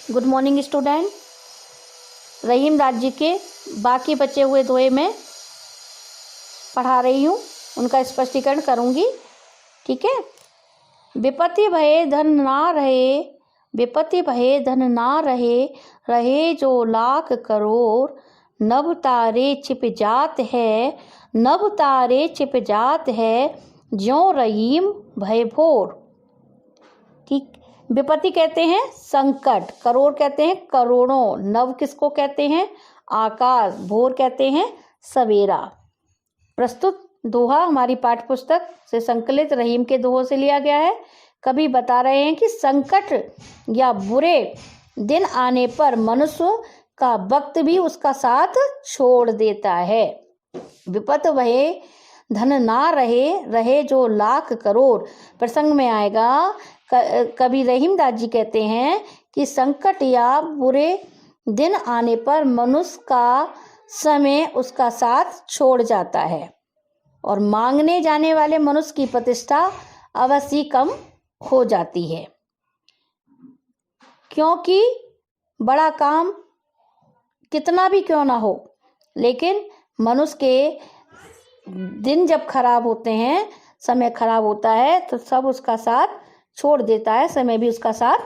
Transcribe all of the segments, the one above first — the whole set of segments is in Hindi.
Good morning student. रहीम राज्य के बाकी बचे हुए दोहे में पढ़ा रही हूँ, उनका स्पष्टीकरण करूँगी। ठीक है। विपत्ति भये धन ना रहे, विपत्ति भये धन ना रहे, रहे जो लाख करोड़, नभ तारे छिप जात है, नभ तारे छिप जात है, ज्यों रहीम भय भोर। ठीक। विपत्ति कहते हैं संकट, करोड़ कहते हैं करोड़ों, नव किसको कहते हैं आकाश, भोर कहते हैं सवेरा। प्रस्तुत दोहा हमारी पाठ्य पुस्तक से संकलित रहीम के दोहों से लिया गया है। कवि बता रहे हैं कि संकट या बुरे दिन आने पर मनुष्य का वक्त भी उसका साथ छोड़ देता है। विपत भये धन ना रहे, रहे जो लाख करोड़ प्रसंग में आएगा। कवि रहीम दास जी कहते हैं कि संकट या बुरे दिन आने पर मनुष्य का समय उसका साथ छोड़ जाता है और मांगने जाने वाले मनुष्य की प्रतिष्ठा अवश्य कम हो जाती है, क्योंकि बड़ा काम कितना भी क्यों ना हो, लेकिन मनुष्य के दिन जब खराब होते हैं, समय खराब होता है, तो सब उसका साथ छोड़ देता है, समय भी उसका साथ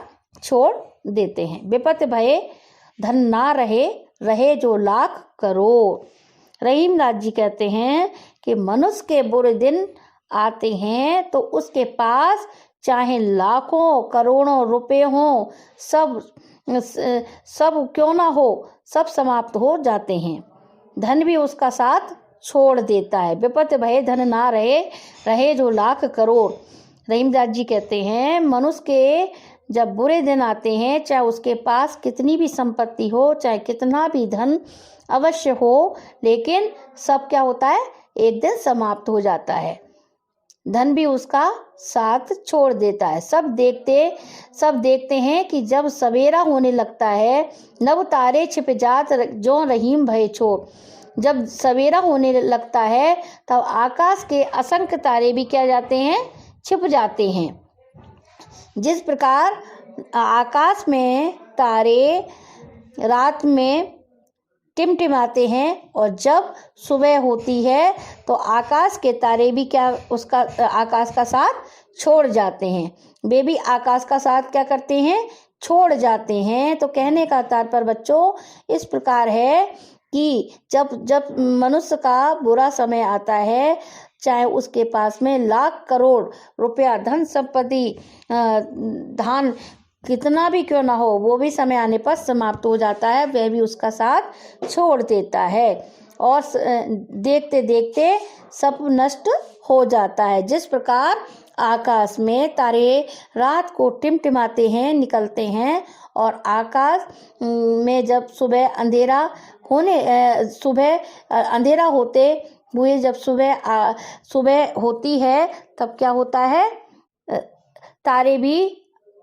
छोड़ देते हैं। विपत भये धन ना रहे, रहे जो लाख करोड़। रहीम दास जी कहते हैं कि मनुष्य के बुरे दिन आते हैं तो उसके पास चाहे लाखों करोड़ों रुपए हों, सब क्यों ना हो, सब समाप्त हो जाते हैं, धन भी उसका साथ छोड़ देता है। विपत भये धन ना रहे, रहे जो लाख करोड़। रहीम दास जी कहते हैं मनुष्य के जब बुरे दिन आते हैं, चाहे उसके पास कितनी भी संपत्ति हो, चाहे कितना भी धन अवश्य हो, लेकिन सब क्या होता है, एक दिन समाप्त हो जाता है, धन भी उसका साथ छोड़ देता है। सब देखते हैं कि जब सवेरा होने लगता है, नव तारे छिप जात जो रहीम भय छोड़। जब सवेरा होने लगता है तब आकाश के असंख्य तारे भी क्या जाते हैं, छिप जाते हैं। जिस प्रकार आकाश में तारे रात में टिमटिमाते हैं और जब सुबह होती है तो आकाश के तारे भी क्या उसका आकाश का साथ छोड़ जाते हैं, वे भी आकाश का साथ क्या करते हैं, छोड़ जाते हैं। तो कहने का तात्पर्य बच्चों इस प्रकार है कि जब मनुष्य का बुरा समय आता है, चाहे उसके पास में लाख करोड़ रुपया धन संपत्ति धन कितना भी क्यों ना हो, वो भी समय आने पर समाप्त हो जाता है, वह भी उसका साथ छोड़ देता है और देखते देखते सब नष्ट हो जाता है। जिस प्रकार आकाश में तारे रात को टिमटिमाते हैं, निकलते हैं, और आकाश में जब सुबह अंधेरा होते हुए जब सुबह होती है, तब क्या होता है, तारे भी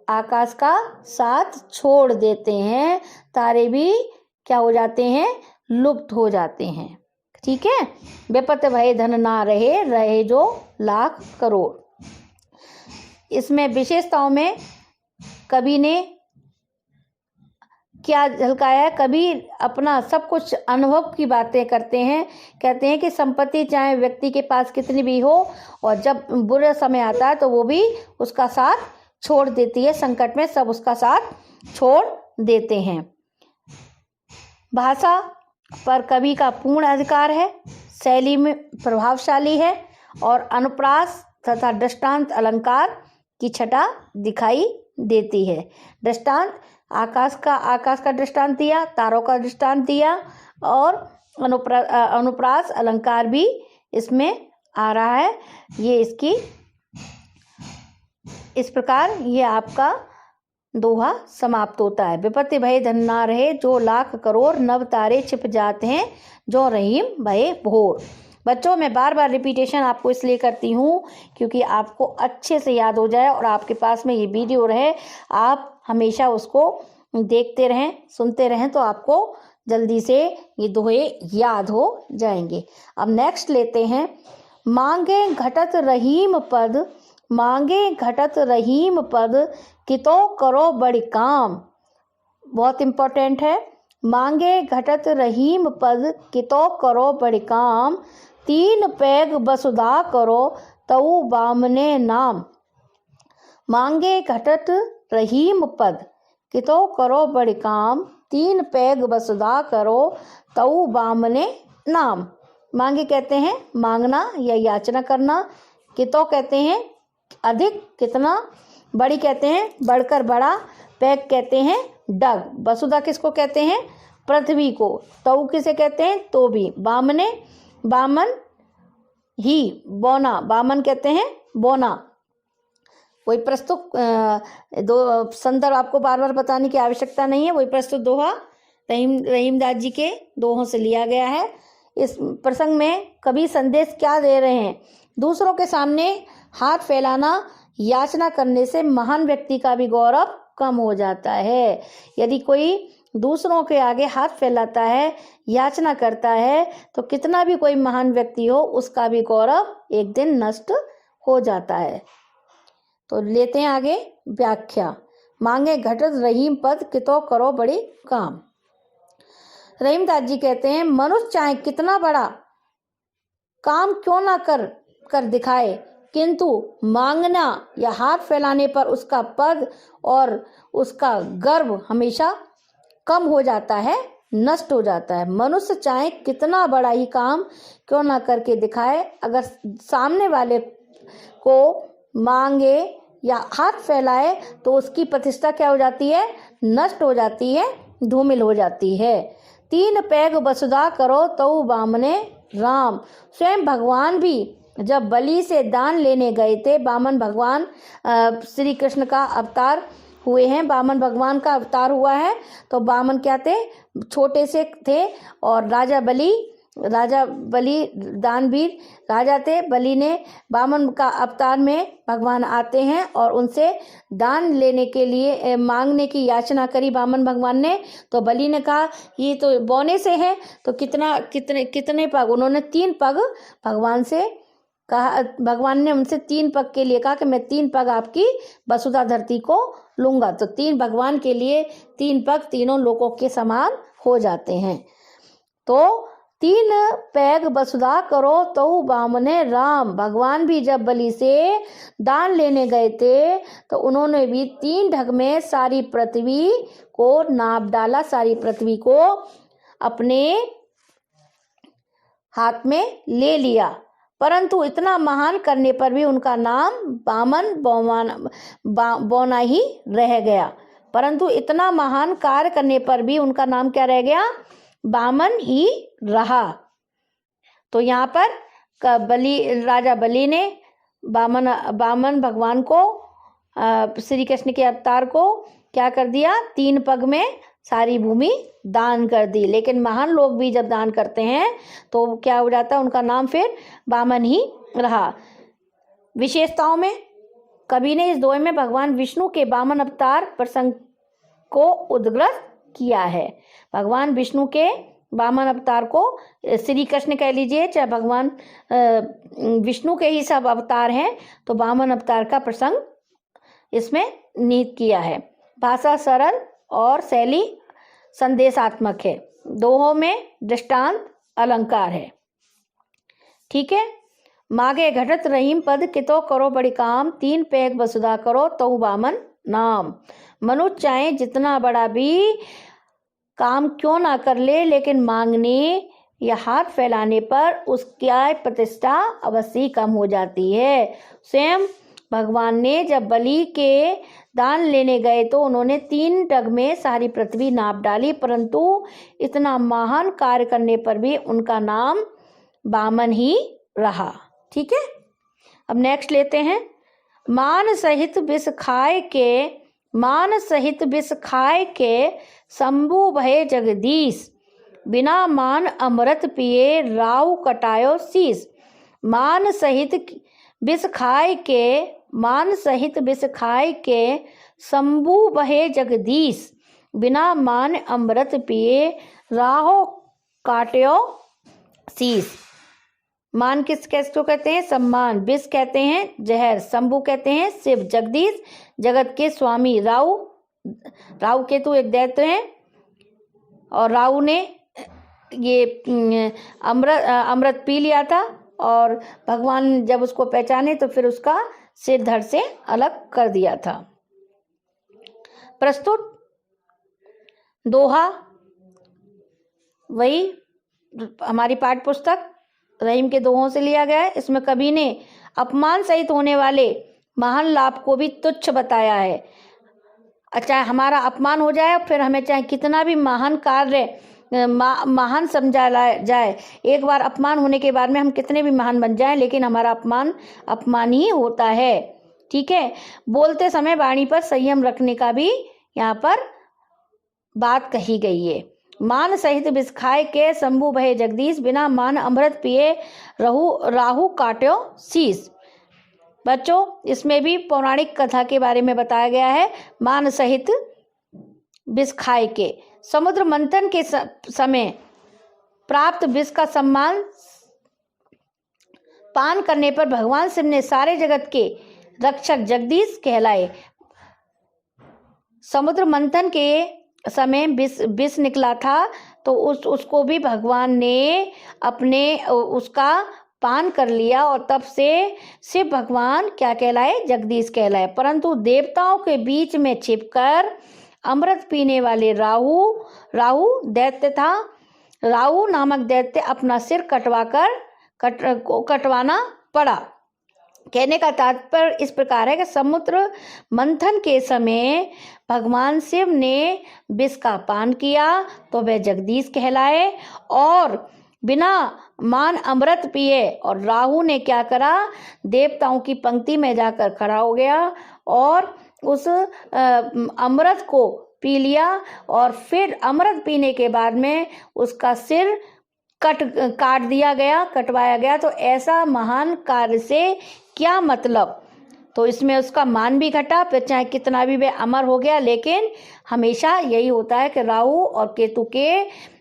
आकाश का साथ छोड़ देते हैं, तारे भी क्या हो जाते हैं, लुप्त हो जाते हैं। ठीक है। विपत भये धन ना रहे, रहे जो लाख करोड़। इसमें विशेषताओं में कवि ने क्या झलकाया है, कवि अपना सब कुछ अनुभव की बातें करते हैं। कहते हैं कि संपत्ति चाहे व्यक्ति के पास कितनी भी हो, और जब बुरा समय आता है तो वो भी उसका साथ छोड़ देती है, संकट में सब उसका साथ छोड़ देते हैं। भाषा पर कवि का पूर्ण अधिकार है, शैली में प्रभावशाली है और अनुप्रास तथा दृष्टांत अलंकार की छटा दिखाई देती है। दृष्टांत आकाश का दृष्टांत दिया, तारों का दृष्टांत दिया, और अनुप्रास अलंकार भी इसमें आ रहा है। ये इसकी इस प्रकार ये आपका दोहा समाप्त होता है। विपत्ति भये धन ना रहे, जो लाख करोड़, नभ तारे छिप जाते हैं, जो रहीम भये भोर। बच्चों मैं बार बार रिपीटेशन आपको इसलिए करती हूँ क्योंकि आपको अच्छे से याद हो जाए और आपके पास में ये वीडियो रहे, आप हमेशा उसको देखते रहें, सुनते रहें, तो आपको जल्दी से ये दोहे याद हो जाएंगे। अब नेक्स्ट लेते हैं, मांगे घटत रहीम पद, मांगे घटत रहीम पद, कितो करो बड़ी काम। बहुत इम्पोर्टेंट है। मांगे घटत रहीम पद कितो करो बड़े काम, तीन पैग वसुधा करो तऊ बामने नाम। मांगे घटत रहीम पद कितो करो बड़े काम, तीन पैग वसुधा करो तऊ बामने नाम। मांगे कहते हैं मांगना या याचना करना, कितो कहते हैं अधिक कितना, बड़ी कहते हैं बढ़कर बड़ा, पैग कहते हैं डग, वसुधा किसको कहते हैं पृथ्वी को, तऊ किसे कहते हैं तो भी, बामने बामन ही, बोना बामन कहते हैं बोना। वही प्रस्तुत दो संदर्भ आपको बार बार बताने की आवश्यकता नहीं है, वही प्रस्तुत दोहा रहीमदास जी के दोहों से लिया गया है। इस प्रसंग में कवि संदेश क्या दे रहे हैं, दूसरों के सामने हाथ फैलाना याचना करने से महान व्यक्ति का भी गौरव कम हो जाता है। यदि कोई दूसरों के आगे हाथ फैलाता है, याचना करता है, तो कितना भी कोई महान व्यक्ति हो उसका भी गौरव एक दिन नष्ट हो जाता है। तो लेते हैं आगे व्याख्या। मांगे घटत रहीम पद कितो करो बड़े काम। रहीमदास जी कहते हैं मनुष्य चाहे कितना बड़ा काम क्यों ना कर दिखाए, किंतु मांगना या हाथ फैलाने पर उसका पद और उसका गर्व हमेशा कम हो जाता है, नष्ट हो जाता है। मनुष्य चाहे कितना बड़ा ही काम क्यों ना करके दिखाए, अगर सामने वाले को मांगे या हाथ फैलाए तो उसकी प्रतिष्ठा क्या हो जाती है, नष्ट हो जाती है, धूमिल हो जाती है। तीन पैग वसुधा करो तऊ बामने राम। स्वयं भगवान भी जब बलि से दान लेने गए थे, बामन भगवान श्री कृष्ण का अवतार हुए हैं, बामन भगवान का अवतार हुआ है, तो बामन क्या थे, छोटे से थे, और राजा बलि दानवीर राजा थे। बलि ने बामन का अवतार में भगवान आते हैं और उनसे दान लेने के लिए मांगने की याचना करी बामन भगवान ने। तो बलि ने कहा ये तो बौने से है, तो कितने पग, उन्होंने 3 पग भगवान से कहा। भगवान ने उनसे 3 पग के लिए कहा कि मैं 3 पग आपकी वसुधा धरती को लूंगा। तो 3 भगवान के लिए 3 पग तीनों लोगों के समान हो जाते हैं। तो 3 पैग वसुधा करो तऊ बामने राम। भगवान भी जब बलि से दान लेने गए थे तो उन्होंने भी 3 ढग में सारी पृथ्वी को नाप डाला, सारी पृथ्वी को अपने हाथ में ले लिया, परंतु इतना महान करने पर भी उनका नाम बामन बौना ही रह गया। परंतु इतना महान कार्य करने पर भी उनका नाम क्या रह गया, बामन ही रहा। तो यहाँ पर राजा बलि ने बामन भगवान को श्री कृष्ण के अवतार को क्या कर दिया, 3 पग में सारी भूमि दान कर दी। लेकिन महान लोग भी जब दान करते हैं तो क्या हो जाता है, उनका नाम फिर बामन ही रहा। विशेषताओं में कवि ने इस दोहे में भगवान विष्णु के बामन अवतार प्रसंग को उद्ग्रस्त किया है। भगवान विष्णु के बामन अवतार को, श्री कृष्ण कह लीजिए चाहे भगवान विष्णु के ही सब अवतार हैं, तो बामन अवतार का प्रसंग इसमें निहित किया है। भाषा सरल और शैली संदेशात्मक है। दोहों में दृष्टांत अलंकार है। ठीक है। मागे घटत रहीम पद कितो करो बड़ी काम, 3 पैग वसुधा करो तऊ बामन नाम। मनुष्य चाहे जितना बड़ा भी काम क्यों ना कर ले, लेकिन मांगने या हाथ फैलाने पर उसकी प्रतिष्ठा अवश्य कम हो जाती है। स्वयं भगवान ने जब बलि के दान लेने गए तो उन्होंने 3 ढग में सारी पृथ्वी नाप डाली, परंतु इतना महान कार्य करने पर भी उनका नाम बामन ही रहा। ठीक है। अब नेक्स्ट लेते हैं। मान सहित विष खाए के शंभु भये जगदीश, बिना मान अमृत पिए राव कटायो शीस। मान सहित विष खाए के शंभु भये जगदीश, बिना मान अमृत पिए राहो काट्यो शीस। मान किसको कहते हैं, सम्मान। विष कहते हैं जहर, शंभु कहते हैं शिव, जगदीश जगत के स्वामी, राव राहु केतु एक दैत्य हैं और राहु ने ये अमृत पी लिया था और भगवान जब उसको पहचाने तो फिर उसका सिर धड़ से अलग कर दिया था। प्रस्तुत दोहा वही हमारी पाठ्य पुस्तक रहीम के दोहों से लिया गया है। इसमें कवि ने अपमान सहित होने वाले महान लाभ को भी तुच्छ बताया है। चाहे हमारा अपमान हो जाए फिर हमें चाहे कितना भी महान कार्य महान समझा जाए, एक बार अपमान होने के बाद में हम कितने भी महान बन जाएं, लेकिन हमारा अपमान ही होता है। ठीक है, बोलते समय वाणी पर संयम रखने का भी यहाँ पर बात कही गई है। मान सहित विष खाए के शंभु भये जगदीश, बिना मान अमृत पिए राहु काट्यो शीश। बच्चों, इसमें भी पौराणिक कथा के बारे में बताया गया है। मान सहित विष खाए के, समुद्र मंथन के समय प्राप्त विष का सम्मान पान करने पर भगवान शिव ने सारे जगत के रक्षक जगदीश कहलाए। समुद्र मंथन के समय विष निकला था तो उसको भी भगवान ने उसका पान कर लिया और तब से शिव भगवान क्या कहलाए? जगदीश कहलाए। परंतु देवताओं के बीच में छिपकर अमृत पीने वाले राहु दैत्य था। राहु नामक दैत्य अपना सिर कटवाना पड़ा। कहने का तात्पर्य इस प्रकार है कि समुद्र मंथन के समय भगवान शिव ने विष का पान किया तो वह जगदीश कहलाए और बिना मान अमृत पिए, और राहु ने क्या करा? देवताओं की पंक्ति में जाकर खड़ा हो गया और उस अमृत को पी लिया और फिर अमृत पीने के बाद में उसका सिर काट दिया गया, कटवाया गया। तो ऐसा महान कार्य से क्या मतलब? तो इसमें उसका मान भी घटा, फिर चाहे कितना भी वह अमर हो गया, लेकिन हमेशा यही होता है कि राहु और केतु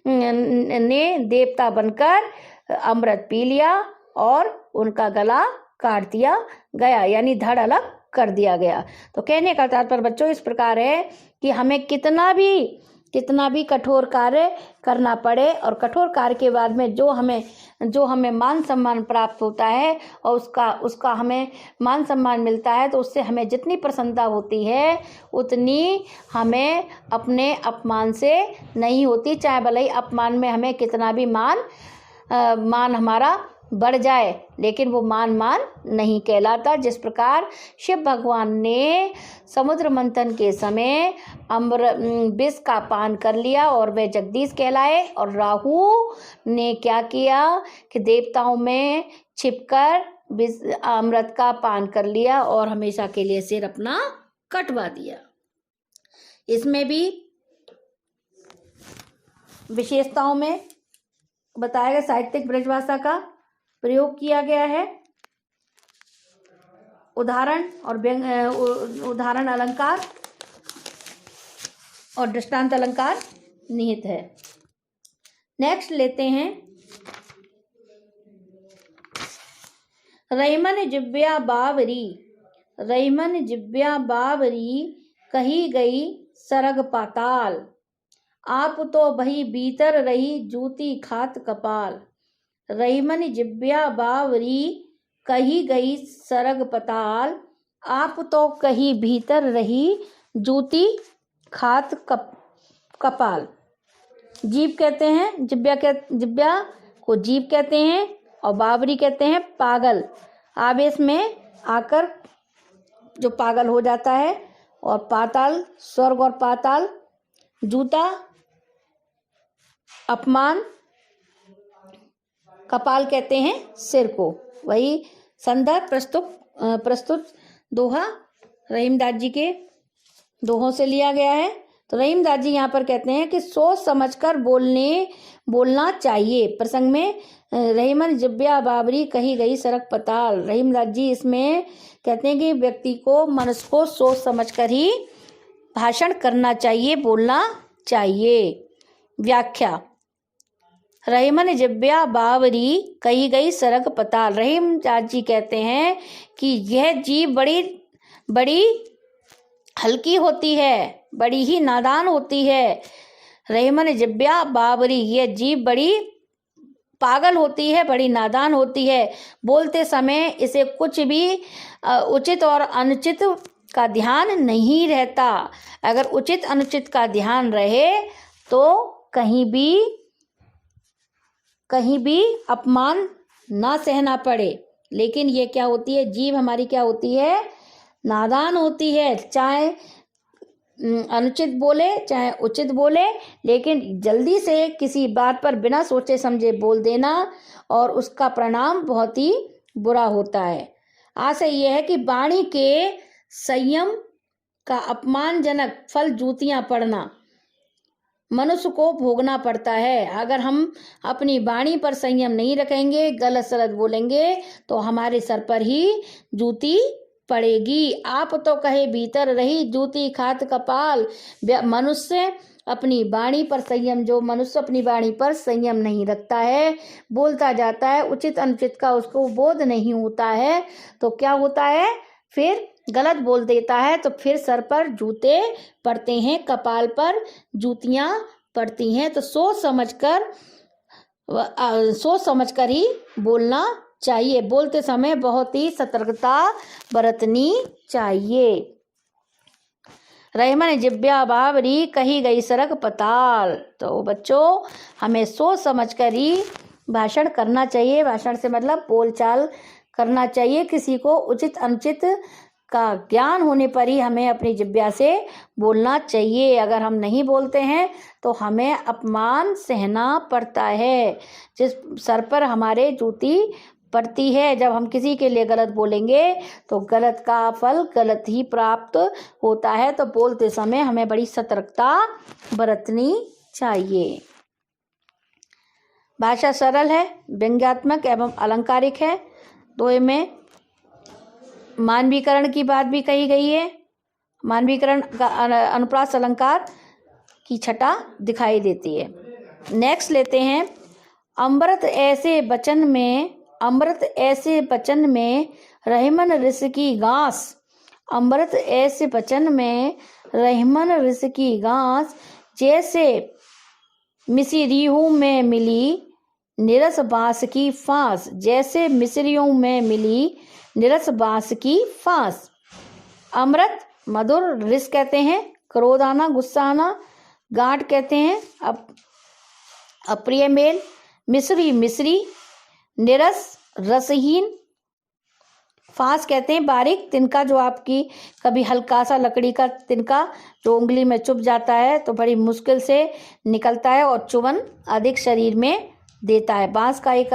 ने देवता बनकर अमृत पी लिया और उनका गला काट दिया गया, यानी धड़ अलग कर दिया गया। तो कहने का तात्पर्य बच्चों इस प्रकार है कि हमें कितना भी कठोर कार्य करना पड़े और कठोर कार्य के बाद में जो हमें मान सम्मान प्राप्त होता है और उसका हमें मान सम्मान मिलता है, तो उससे हमें जितनी प्रसन्नता होती है उतनी हमें अपने अपमान से नहीं होती। चाहे भले ही अपमान में हमें कितना भी मान हमारा बढ़ जाए, लेकिन वो मान नहीं कहलाता। जिस प्रकार शिव भगवान ने समुद्र मंथन के समय विष का पान कर लिया और वे जगदीश कहलाए, और राहु ने क्या किया कि देवताओं में छिपकर अमृत का पान कर लिया और हमेशा के लिए सिर अपना कटवा दिया। इसमें भी विशेषताओं में बताया गया, साहित्यिक ब्रजभाषा का प्रयोग किया गया है। उदाहरण अलंकार और दृष्टांत अलंकार निहित है। नेक्स्ट लेते हैं, रहीमन जिब्या बावरी कही गई सरग पाताल, आप तो बही भीतर रही जूती खात कपाल। रहीमन जिब्या बावरी कही गई सरग पाताल, आप तो कही भीतर रही जूती खात कपाल। जीभ कहते हैं, जिब्या को जीभ कहते हैं और बावरी कहते हैं पागल, आवेश में आकर जो पागल हो जाता है। और पाताल स्वर्ग और पाताल, जूता अपमान, कपाल कहते हैं सिर को। वही संदर्भ प्रस्तुत दोहा रहीमदास जी के दोहों से लिया गया है। तो रहीमदास जी यहाँ पर कहते हैं कि सोच समझकर बोलना चाहिए। प्रसंग में रहीमन जिब्या बावरी कही गई सरग पाताल, रहीमदास जी इसमें कहते हैं कि व्यक्ति को मनुष्य को सोच समझकर ही भाषण करना चाहिए, बोलना चाहिए। व्याख्या, रहीमन जिब्या बावरी कही गई सरग पाताल। रहीमदास जी कहते हैं कि यह जीभ बड़ी हल्की होती है बड़ी ही नादान होती है। रहीमन जिब्या बाबरी, ये जीभ बड़ी पागल होती है, बड़ी नादान होती है। बोलते समय इसे कुछ भी उचित और अनुचित का ध्यान नहीं रहता। अगर उचित अनुचित का ध्यान रहे तो कहीं भी अपमान ना सहना पड़े। लेकिन ये क्या होती है, जीभ हमारी क्या होती है, नादान होती है। चाहे अनुचित बोले चाहे उचित बोले, लेकिन जल्दी से किसी बात पर बिना सोचे समझे बोल देना और उसका परिणाम बहुत ही बुरा होता है। आशय यह है कि वाणी के संयम का अपमानजनक फल जूतियां पड़ना मनुष्य को भोगना पड़ता है। अगर हम अपनी वाणी पर संयम नहीं रखेंगे, गलत सलत बोलेंगे, तो हमारे सर पर ही जूती पड़ेगी। आप तो कहे भीतर रही जूती खात कपाल। मनुष्य अपनी वाणी पर संयम, जो मनुष्य अपनी वाणी पर संयम नहीं रखता है, बोलता जाता है, उचित अनुचित का उसको बोध नहीं होता है, तो क्या होता है, फिर गलत बोल देता है, तो फिर सर पर जूते पड़ते हैं, कपाल पर जूतियां पड़ती हैं। तो सोच समझकर ही बोलना चाहिए। बोलते समय बहुत ही सतर्कता बरतनी चाहिए। रहीमन जिब्या बाबरी, कही गई सरक पताल। तो बच्चों, हमें सोच समझकर ही भाषण करना चाहिए। भाषण से मतलब बोलचाल करना चाहिए। किसी को उचित अनुचित का ज्ञान होने पर ही हमें अपनी जिब्या से बोलना चाहिए। अगर हम नहीं बोलते हैं तो हमें अपमान सहना पड़ता है। जिस सर पर हमारे जूती पड़ती है, जब हम किसी के लिए गलत बोलेंगे तो गलत का फल गलत ही प्राप्त होता है। तो बोलते समय हमें बड़ी सतर्कता बरतनी चाहिए। भाषा सरल है, व्यंग्यात्मक एवं अलंकारिक है। तो इनमें मानवीकरण की बात भी कही गई है। मानवीकरण का अनुप्रास अलंकार की छटा दिखाई देती है। नेक्स्ट लेते हैं, अमृत ऐसे बचन में रहीमन रिस की घास। अमृत ऐसे बचन में रहीमन रिस की घास, जैसे मिसरियों में मिली निरस बांस की फांस। जैसे मिसरियों में मिली निरस बांस की फांस। अमृत मधुर, रिस कहते हैं क्रोध आना, गुस्सा आना। गांठ कहते हैं अप्रिय मेल। मिश्री, निरस रसहीन। फांस कहते हैं बारीक तिनका, जो आपकी कभी हल्का सा लकड़ी का तिनका जो उंगली में चुभ जाता है तो बड़ी मुश्किल से निकलता है और चुभन अधिक शरीर में देता है। बांस का एक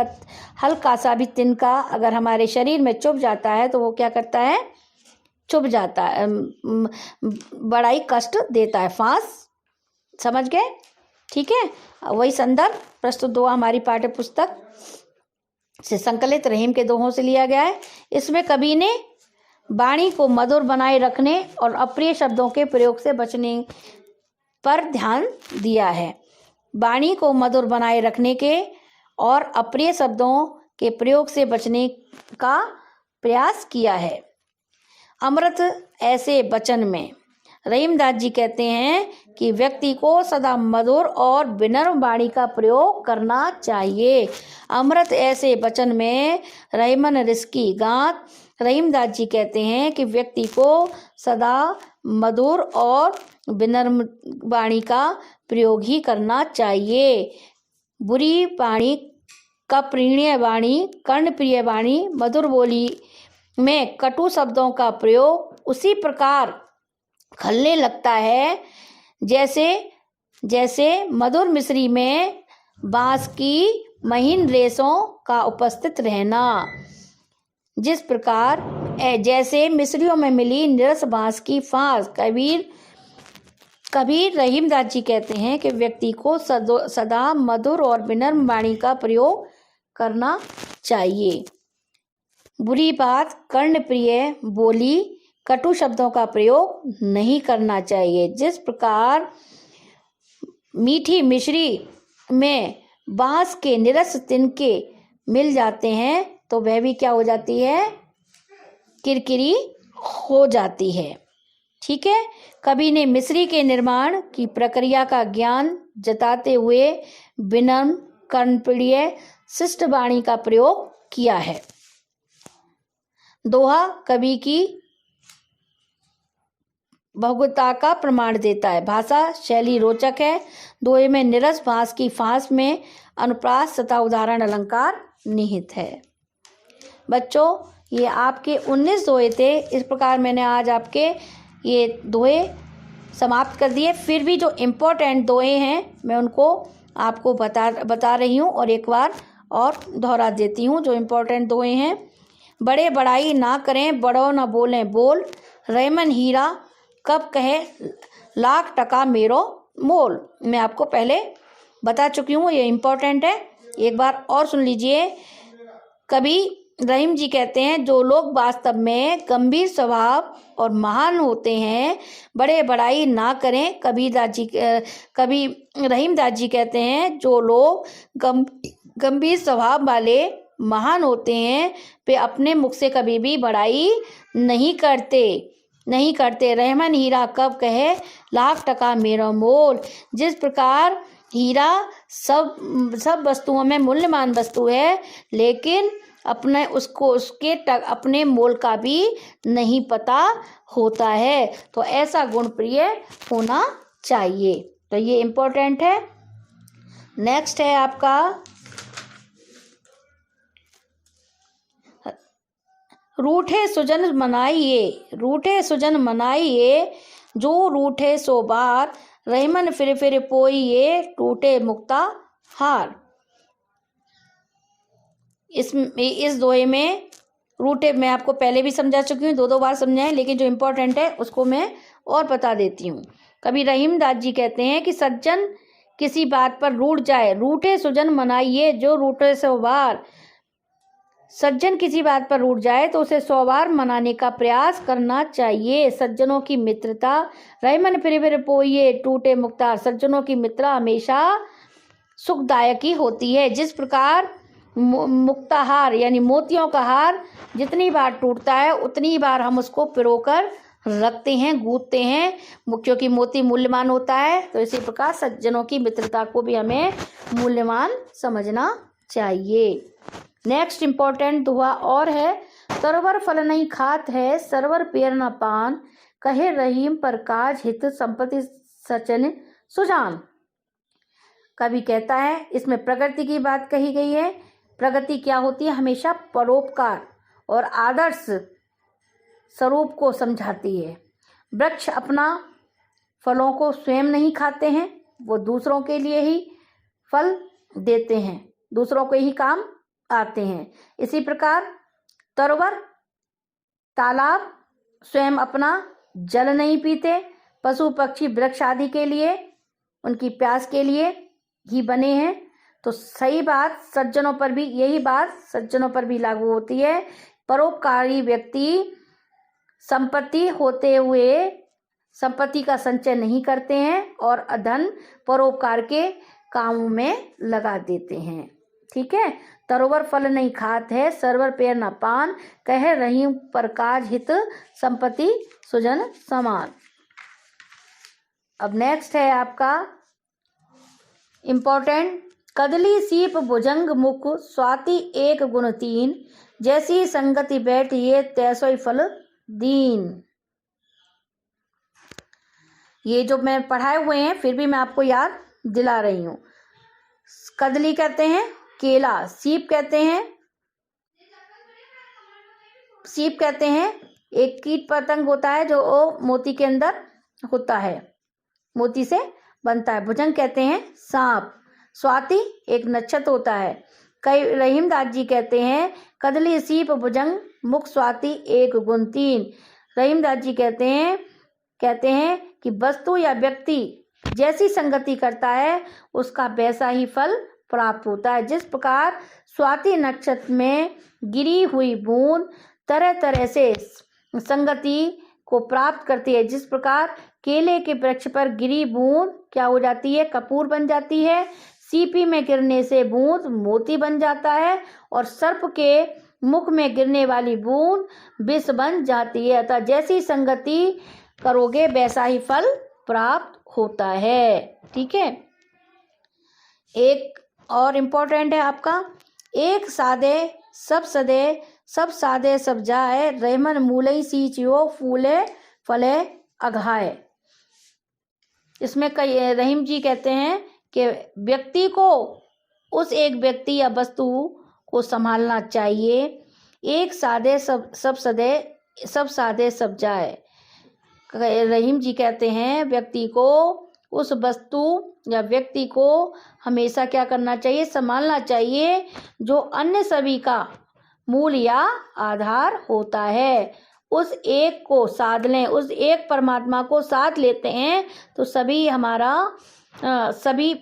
हल्का सा भी तिनका अगर हमारे शरीर में चुभ जाता है तो वो क्या करता है, चुभ जाता है, बड़ा ही कष्ट देता है। फांस, समझ गए? ठीक है। वही संदर्भ प्रस्तुत दोहा हमारी पाठ्य पुस्तक से संकलित रहीम के दोहों से लिया गया है। इसमें कवि ने वाणी को मधुर बनाए रखने और अप्रिय शब्दों के प्रयोग से बचने पर ध्यान दिया है। वाणी को मधुर बनाए रखने के और अप्रिय शब्दों के प्रयोग से बचने का प्रयास किया है। अमृत ऐसे वचन में रहीमदास जी कहते हैं कि व्यक्ति को सदा मधुर और विनम्र वाणी का प्रयोग करना चाहिए। अमृत ऐसे वचन में रहीमन रिस्की गात। रहीमदास जी कहते हैं कि व्यक्ति को सदा मधुर और विनम्र वाणी का प्रयोग ही करना चाहिए। बुरी वाणी, कप्रिय वाणी, कर्णप्रिय वाणी, मधुर बोली में कटु शब्दों का प्रयोग उसी प्रकार खलने लगता है जैसे मधुर मिश्री में बांस की महीन रेशों का उपस्थित रहना। जिस प्रकार जैसे मिश्रियों में मिली निरस बांस की फांस। कबीर रहीमदास जी कहते हैं कि व्यक्ति को सदा मधुर और विनम्र वाणी का प्रयोग करना चाहिए। बुरी बात, कर्णप्रिय बोली, कटु शब्दों का प्रयोग नहीं करना चाहिए। जिस प्रकार मीठी मिश्री में बांस के निरस तिनके मिल जाते हैं तो वह भी क्या हो जाती है, किरकिरी हो जाती है। ठीक है। कवि ने मिस्री के निर्माण की प्रक्रिया का ज्ञान जताते हुए विनम्र, कर्णप्रिय, शिष्ट वाणी का प्रयोग किया है। दोहा कवि की बहुगुणता का प्रमाण देता है। भाषा शैली रोचक है। दोहे में निरस भास की फांस में अनुप्रास तथा उदाहरण अलंकार निहित है। बच्चों, ये आपके 19 दोहे थे। इस प्रकार मैंने आज आपके ये दोहे समाप्त कर दिए। फिर भी जो इम्पोर्टेंट दोहे हैं मैं उनको आपको बता रही हूँ और एक बार और दोहरा देती हूँ। जो इम्पोर्टेंट दोहे हैं: बड़े बड़ाई ना करें, बड़ों न बोलें बोल, रेमन हीरा कब कहे लाख टका मेरो मोल। मैं आपको पहले बता चुकी हूँ, ये इम्पोर्टेंट है। एक बार और सुन लीजिए। कवि रहीम जी कहते हैं, जो लोग वास्तव में गंभीर स्वभाव और महान होते हैं, बड़े बड़ाई ना करें। कवि रहीम दास जी कहते हैं, जो लोग गंभीर स्वभाव वाले महान होते हैं, वे अपने मुख से कभी भी बड़ाई नहीं करते। रहमन हीरा कब कहे लाख टका मेरा मोल। जिस प्रकार हीरा सब वस्तुओं में मूल्यवान वस्तु है, लेकिन अपने मोल का भी नहीं पता होता है। तो ऐसा गुण प्रिय होना चाहिए। तो ये इम्पोर्टेंट है। नेक्स्ट है आपका रूठे सुजन मनाइए, जो रूठे सो बार, रहमन फिर पोइए, टूटे मुक्ता हार। इस दोहे में रूठे मैं आपको पहले भी समझा चुकी हूँ, 2 बार समझाएं, लेकिन जो इम्पोर्टेंट है उसको मैं और बता देती हूँ। कवि रहीम दास जी कहते हैं कि सज्जन किसी बात पर रूठ जाए, रूठे सुजन मनाइए, जो रूठे सो बार। सज्जन किसी बात पर रूठ जाए तो उसे 100 बार मनाने का प्रयास करना चाहिए। सज्जनों की मित्रता, रहमन फिर पोइए, टूटे मुक्तार। सज्जनों की मित्रता हमेशा सुखदायक ही होती है। जिस प्रकार मुक्ताहार यानी मोतियों का हार जितनी बार टूटता है, उतनी बार हम उसको पिरोकर रखते हैं, गूंथते हैं, क्योंकि मोती मूल्यवान होता है। तो इसी प्रकार सज्जनों की मित्रता को भी हमें मूल्यवान समझना चाहिए। नेक्स्ट इम्पोर्टेंट दोहा और है: तरवर फल नहीं खात है, सरवर पेड़ न पान, कहे रहीम पर काज हित, संपत्ति सचन सुजान। कवि कहता है, इसमें प्रगति की बात कही गई है। प्रगति क्या होती है? हमेशा परोपकार और आदर्श स्वरूप को समझाती है। वृक्ष अपना फलों को स्वयं नहीं खाते हैं, वो दूसरों के लिए ही फल देते हैं, दूसरों को ही काम आते हैं। इसी प्रकार तरवर तालाब स्वयं अपना जल नहीं पीते, पशु पक्षी वृक्ष आदि के लिए, उनकी प्यास के लिए ही बने हैं। तो सही बात सज्जनों पर भी, यही बात सज्जनों पर भी लागू होती है। परोपकारी व्यक्ति संपत्ति होते हुए संपत्ति का संचय नहीं करते हैं और धन परोपकार के कामों में लगा देते हैं। ठीक है। तरोवर फल नहीं खात है, सरवर पेड़ न पान, कह रही पर काज हित, संपत्ति सुजन समान। अब नेक्स्ट है आपका इम्पोर्टेंट: कदली सीप भुजंग मुख, स्वाति एक गुण तीन, जैसी संगति बैठ ये तैसोई फल दीन। ये जो मैं पढ़ाए हुए हैं फिर भी मैं आपको याद दिला रही हूँ। कदली कहते हैं केला, सीप कहते हैं एक कीट पतंग होता है जो मोती के अंदर होता है, मोती से बनता है। भुजंग कहते हैं सांप। स्वाति एक नक्षत्र होता है। कई रहीम दास जी कहते हैं कदली सीप भुजंग मुख, स्वाति एक गुण तीन। रहीम दास जी कहते हैं कि वस्तु या व्यक्ति जैसी संगति करता है उसका वैसा ही फल प्राप्त होता है। जिस प्रकार स्वाति नक्षत्र में गिरी हुई बूंद तरह तरह से संगति को प्राप्त करती है, जिस प्रकार केले के वृक्ष पर गिरी बूंद क्या हो जाती है? कपूर बन जाती है। सीपी में गिरने से बूंद मोती बन जाता है और सर्प के मुख में गिरने वाली बूंद विष बन जाती है। अतः जैसी संगति करोगे वैसा ही फल प्राप्त होता है। ठीक है। एक और इम्पोर्टेंट है आपका, एक सादे सब सदे सब सादे सब जाए, रहमन मूलई सींचियो फूले फले अघाए। इसमें कई रहीम जी कहते हैं कि व्यक्ति को उस एक व्यक्ति या वस्तु को संभालना चाहिए। एक सादे सब सदे सब सादे सब जाए। रहीम जी कहते हैं व्यक्ति को उस वस्तु या व्यक्ति को हमेशा क्या करना चाहिए, संभालना चाहिए, जो अन्य सभी का मूल या आधार होता है। उस एक को साध लें, उस एक परमात्मा को साथ लेते हैं तो सभी हमारा सभी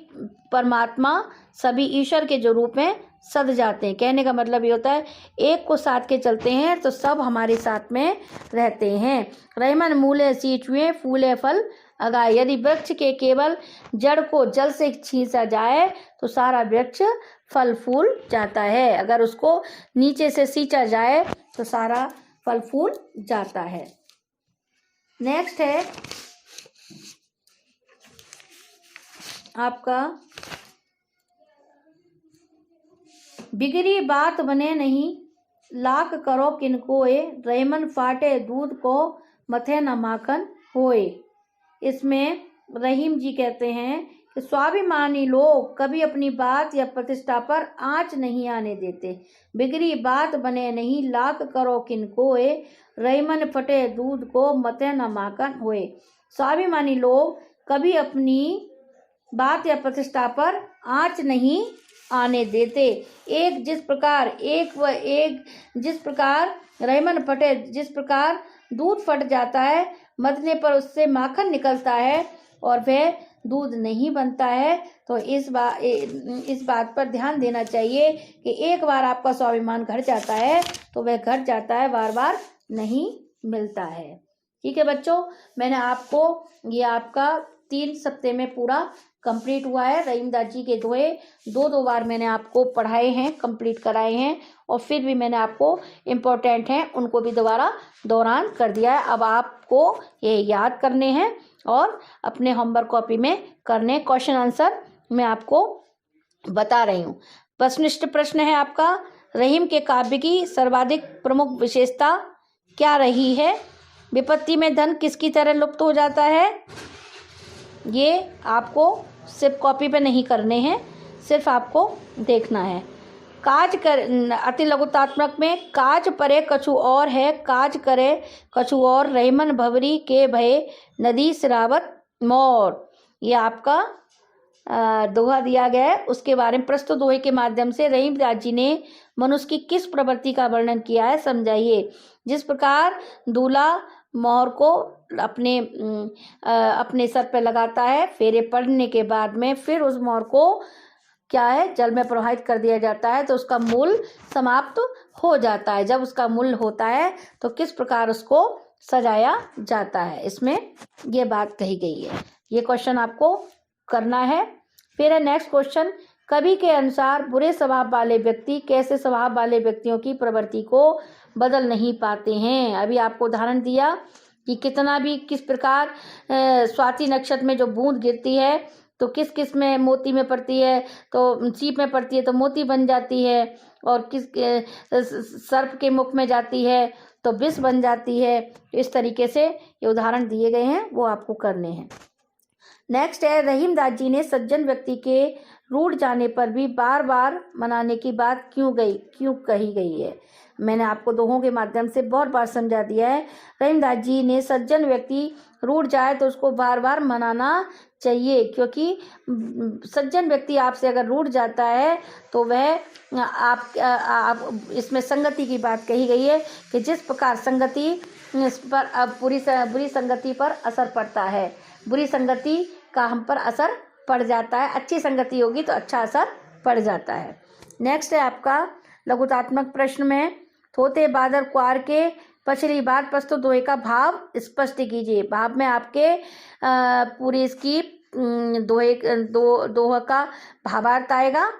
परमात्मा सभी ईश्वर के जो रूप में सद जाते हैं। कहने का मतलब ये होता है एक को साथ के चलते हैं तो सब हमारे साथ में रहते हैं। रहमन मूले सींचुए फूले फल अगाए। यदि वृक्ष के केवल जड़ को जल से छींचा जाए तो सारा वृक्ष फल फूल जाता है। अगर उसको नीचे से सींचा जाए तो सारा फल फूल जाता है। नेक्स्ट है आपका, बिगड़ी बात बने नहीं, लाख करो किनकोए, रहमन फाटे दूध को मथे न माखन होए। इसमें रहीम जी कहते हैं कि स्वाभिमानी लोग कभी अपनी बात या प्रतिष्ठा पर आंच नहीं आने देते। बिगड़ी बात बने नहीं, लाख करो किनकोए, रहमन फटे दूध को मथे न माखन होए। स्वाभिमानी लोग कभी अपनी बात या प्रतिष्ठा पर आंच नहीं आने देते। एक जिस प्रकार रहमन फटे, जिस प्रकार दूध फट जाता है, मथने पर उससे माखन निकलता है और वह दूध नहीं बनता है। तो इस बात पर ध्यान देना चाहिए कि एक बार आपका स्वाभिमान घट जाता है तो वह घट जाता है, बार बार नहीं मिलता है। ठीक है बच्चों, मैंने आपको ये आपका 3 सप्ताह में पूरा कंप्लीट हुआ है। रहीमदास जी के दोहे दो बार मैंने आपको पढ़ाए हैं, कंप्लीट कराए हैं, और फिर भी मैंने आपको इम्पोर्टेंट हैं उनको भी दोबारा दोहरान कर दिया है। अब आपको ये याद करने हैं और अपने होमवर्क कॉपी में करने। क्वेश्चन आंसर मैं आपको बता रही हूँ। प्रश्निष्ठ प्रश्न है आपका, रहीम के काव्य की सर्वाधिक प्रमुख विशेषता क्या रही है? विपत्ति में धन किसकी तरह लुप्त हो जाता है? ये आपको सिर्फ कॉपी पे नहीं करने हैं, सिर्फ आपको देखना है। काज कर अति लघुतात्मक में काज परे कछु और है, काज करे कछु और, रहमन भवरी के भय नदी सिरावत मोर। ये आपका दोहा दिया गया है, उसके बारे में प्रस्तुत दोहे के माध्यम से रहीमदास जी ने मनुष्य की किस प्रवृत्ति का वर्णन किया है समझाइए। जिस प्रकार दूल्हा मोहर को अपने सर पे लगाता है, फेरे पड़ने के बाद में फिर उस मोहर को क्या है, जल में प्रवाहित कर दिया जाता है तो उसका मूल समाप्त हो जाता है। जब उसका मूल होता है तो किस प्रकार उसको सजाया जाता है, इसमें ये बात कही गई है। ये क्वेश्चन आपको करना है। फिर है नेक्स्ट क्वेश्चन, कवि के अनुसार बुरे स्वभाव वाले व्यक्ति कैसे स्वभाव वाले व्यक्तियों की प्रवृत्ति को बदल नहीं पाते हैं? अभी आपको उदाहरण दिया कि कितना भी किस प्रकार स्वाति नक्षत्र में जो बूंद गिरती है तो किस किस में मोती में पड़ती है, तो सीप में पड़ती है तो मोती बन जाती है, और किस सर्प के मुख में जाती है तो विष बन जाती है। इस तरीके से ये उदाहरण दिए गए हैं, वो आपको करने हैं। नेक्स्ट है, रहीमदास जी ने सज्जन व्यक्ति के रूठ जाने पर भी बार बार मनाने की बात क्यों कही गई है? मैंने आपको दोहों के माध्यम से बहुत बार समझा दिया है। रहीमदास जी ने सज्जन व्यक्ति रूठ जाए तो उसको बार बार मनाना चाहिए, क्योंकि सज्जन व्यक्ति आपसे अगर रूठ जाता है तो वह आप इसमें संगति की बात कही गई है कि जिस प्रकार संगति पर अब बुरी संगति पर असर पड़ता है, बुरी संगति का हम पर असर पड़ जाता है, अच्छी संगति होगी तो अच्छा असर पड़ जाता है। नेक्स्ट है आपका लघुतात्मक प्रश्न में, थोते बादर क्वार के पछली बार प्रस्तुत दोहे का भाव स्पष्ट कीजिए। भाव में आपके पूरी इसकी दोहा का भावार्थ आएगा।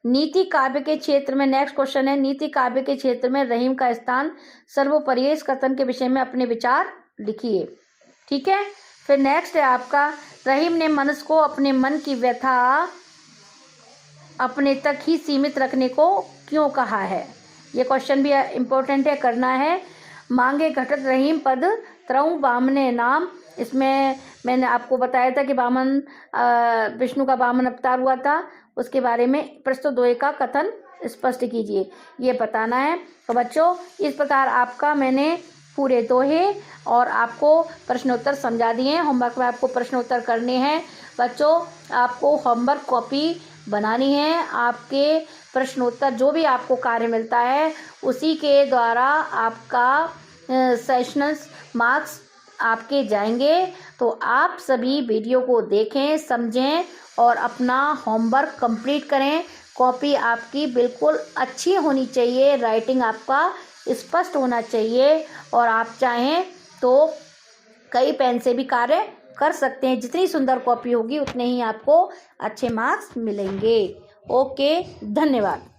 नीति काव्य के क्षेत्र में नेक्स्ट क्वेश्चन है, नीति काव्य के क्षेत्र में रहीम का स्थान सर्वोपरि, इस कथन के विषय में अपने विचार लिखिए। ठीक है। फिर नेक्स्ट है आपका, रहीम ने मनुष्य को अपने मन की व्यथा अपने तक ही सीमित रखने को क्यों कहा है। ये क्वेश्चन भी इम्पोर्टेंट है, करना है। मांगे घटत रहीम पद त्रऊ बामने नाम। इसमें मैंने आपको बताया था कि बामन विष्णु का बामन अवतार हुआ था, उसके बारे में प्रस्तुत दोहे का कथन स्पष्ट कीजिए, ये बताना है। तो बच्चों इस प्रकार आपका मैंने पूरे दोहे और आपको प्रश्नोत्तर समझा दिए हैं। होमवर्क में आपको प्रश्नोत्तर करने हैं बच्चों। आपको होमवर्क कॉपी बनानी है, आपके प्रश्नोत्तर जो भी आपको कार्य मिलता है उसी के द्वारा आपका सेशनल्स मार्क्स आपके जाएंगे। तो आप सभी वीडियो को देखें, समझें और अपना होमवर्क कंप्लीट करें। कॉपी आपकी बिल्कुल अच्छी होनी चाहिए, राइटिंग आपका स्पष्ट होना चाहिए और आप चाहें तो कई पेन से भी कार्य कर सकते हैं। जितनी सुंदर कॉपी होगी उतने ही आपको अच्छे मार्क्स मिलेंगे। ओके, धन्यवाद।